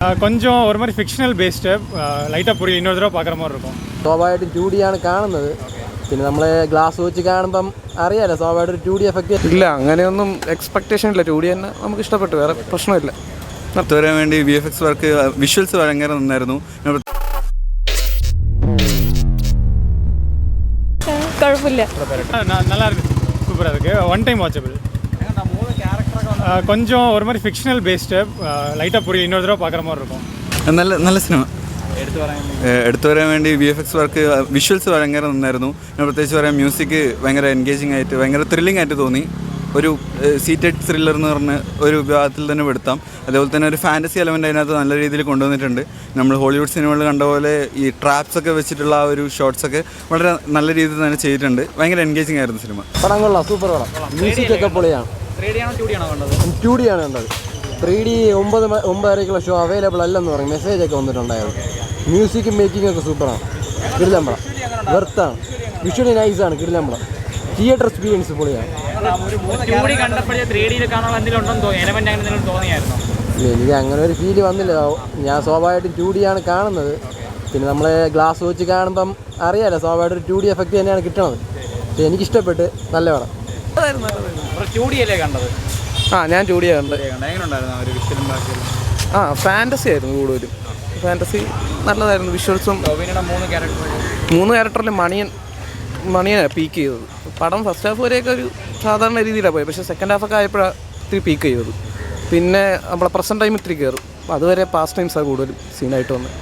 கொஞ்சம் ஒரு மாதிரி ஃபிக்ஷனல் பேஸ்டு லைட்டாக புரியும் இன்னொரு தடவை பார்க்குற மாதிரி இருக்கும். സ്വാഭാവികമായിട്ടും 2D ആണ് കാണുന്നത്. പിന്നെ നമ്മൾ ഗ്ലാസ് വെച്ച് കാണുമ്പം അറിയാലോ സ്വാഭാവികമായിട്ട് ഒരു 2D എഫക്റ്റ് ഇല്ല. അങ്ങനെയൊന്നും എക്സ്പെക്ടേഷൻ ഇല്ല. 2D തന്നെ നമുക്ക് ഇഷ്ടപ്പെട്ടു, വേറെ പ്രശ്നമില്ല. വരാൻ വേണ്ടി VFX വർക്ക് വിഷ്വൽസ് ഭയങ്കര നന്നായിരുന്നു. കുഴപ്പമില്ല, நல்லா இருக்கு, சூப்பராக இருக்கு, ஒன் டைம் வாட்சபிள். கொஞ்சம் ஒரு மாதிரி ஃபிக்ஷனல் பேஸ்டு லைட்டாக புரியும் இன்னொரு தடவை பார்க்குற மாதிரி இருக்கும். നല്ല സിനിമ. എടുത്തു വരാൻ വേണ്ടി VFX വർക്ക് വിഷ്വൽസ് ഭയങ്കര നന്നായിരുന്നു. പ്രത്യേകിച്ച് പറയാൻ മ്യൂസിക് ഭയങ്കര എൻഗേജിങ് ആയിട്ട് ഭയങ്കര ത്രില്ലിംഗ് ആയിട്ട് തോന്നി. ഒരു സീറ്റഡ് ത്രില്ലർ എന്ന് പറഞ്ഞ ഒരു വിഭാഗത്തിൽ തന്നെ പെടുത്താം. അതേപോലെ തന്നെ ഒരു ഫാൻറ്റസി എലമെൻ്റ് അതിനകത്ത് നല്ല രീതിയിൽ കൊണ്ടുവന്നിട്ടുണ്ട്. നമ്മൾ ഹോളിവുഡ് സിനിമകളിൽ കണ്ട പോലെ ഈ ട്രാപ്സ് ഒക്കെ വെച്ചിട്ടുള്ള ആ ഒരു ഷോട്ട്സൊക്കെ വളരെ നല്ല രീതിയിൽ തന്നെ ചെയ്തിട്ടുണ്ട്. ഭയങ്കര എൻഗേജിങ് ആയിരുന്നു സിനിമ. പടം കൊള്ളാം, സൂപ്പർ പടം. മ്യൂസിക് ഒക്കെ പൊളിയാണ്. 2D ആണ് കണ്ടത്. 3D 9:30 ഷോ അവൈലബിൾ അല്ലെന്ന് പറയും, മെസ്സേജ് ഒക്കെ വന്നിട്ടുണ്ടായിരുന്നു. മ്യൂസിക് മേക്കിംഗ് ഒക്കെ സൂപ്പറാണ്. കിടിലമ്പളം, വെർത്താണ്, വിഷ്വലി നൈസാണ്, കിടിലമ്പളം. തിയേറ്റർ എക്സ്പീരിയൻസ് പൊളിയാണ്. എനിക്ക് അങ്ങനെ ഒരു ഫീല് വന്നില്ല. ഞാൻ സ്വാഭാവികമായിട്ടും 2D ആണ് കാണുന്നത്. പിന്നെ നമ്മൾ ഗ്ലാസ് വെച്ച് കാണുമ്പം അറിയാലോ സ്വാഭാവികമായിട്ട് ഒരു 2D എഫക്റ്റ് തന്നെയാണ് കിട്ടണത്. പക്ഷേ എനിക്കിഷ്ടപ്പെട്ട്, നല്ല പടം. ഞാൻ 2D കണ്ടത്. ഫാൻറ്റസി ആയിരുന്നു കൂടുതലും. ഫാൻറ്റസി നല്ലതായിരുന്നു. വിഷ്വൽസും 3 ക്യാരക്ടറിൽ മണിയനാണ് പീക്ക് ചെയ്തത്. പടം ഫസ്റ്റ് ഹാഫ് വരെയൊക്കെ ഒരു സാധാരണ രീതിയിലാണ് പോയത്. പക്ഷേ സെക്കൻഡ് ഹാഫൊക്കെ ആയപ്പോഴാണ് ഇത്തിരി പീക്ക് ചെയ്തത്. പിന്നെ നമ്മളെ പ്രസൻറ്റ് ടൈം ഇത്തിരി കയറും. അതുവരെ പാസ്റ്റ് ടൈംസാണ് കൂടുതലും സീനായിട്ട് വന്നത്.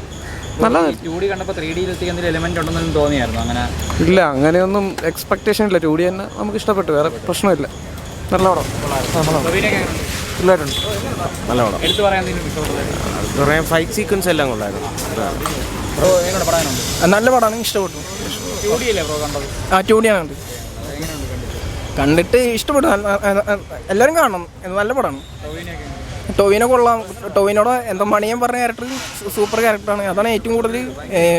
ഇല്ല. അങ്ങനെയൊന്നും എക്സ്പെക്ടേഷൻ ഇല്ല. 2D തന്നെ നമുക്ക് ഇഷ്ടപ്പെട്ടു, വേറെ പ്രശ്നമില്ല. നല്ല പടം. പിള്ളേരുണ്ട്. നല്ല പടം. കുറേ ഫൈറ്റ് സീക്വൻസ് എല്ലാം കൊള്ളായിരുന്നു. നല്ല പടമാണ്, ഇഷ്ടപ്പെട്ടു. 2D ആണ് കണ്ടിട്ട് ഇഷ്ടപ്പെട്ടു. എല്ലാവരും കാണണം, നല്ല പടമാണ്. ടോവിനോ കൊള്ളാം. ടോവിനോട് എന്താ മണിയൻ പറഞ്ഞ ക്യാരക്ടർ സൂപ്പർ ക്യാരക്ടറാണ്. അതാണ് ഏറ്റവും കൂടുതൽ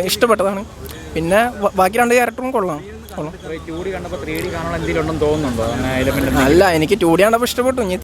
ഇഷ്ടപ്പെട്ടതാണ്. പിന്നെ ബാക്കി 2 ക്യാരക്ടറും കൊള്ളാം. അല്ല, എനിക്ക് 2D കണ്ടപ്പോൾ ഇഷ്ടപ്പെട്ടു. ഇനി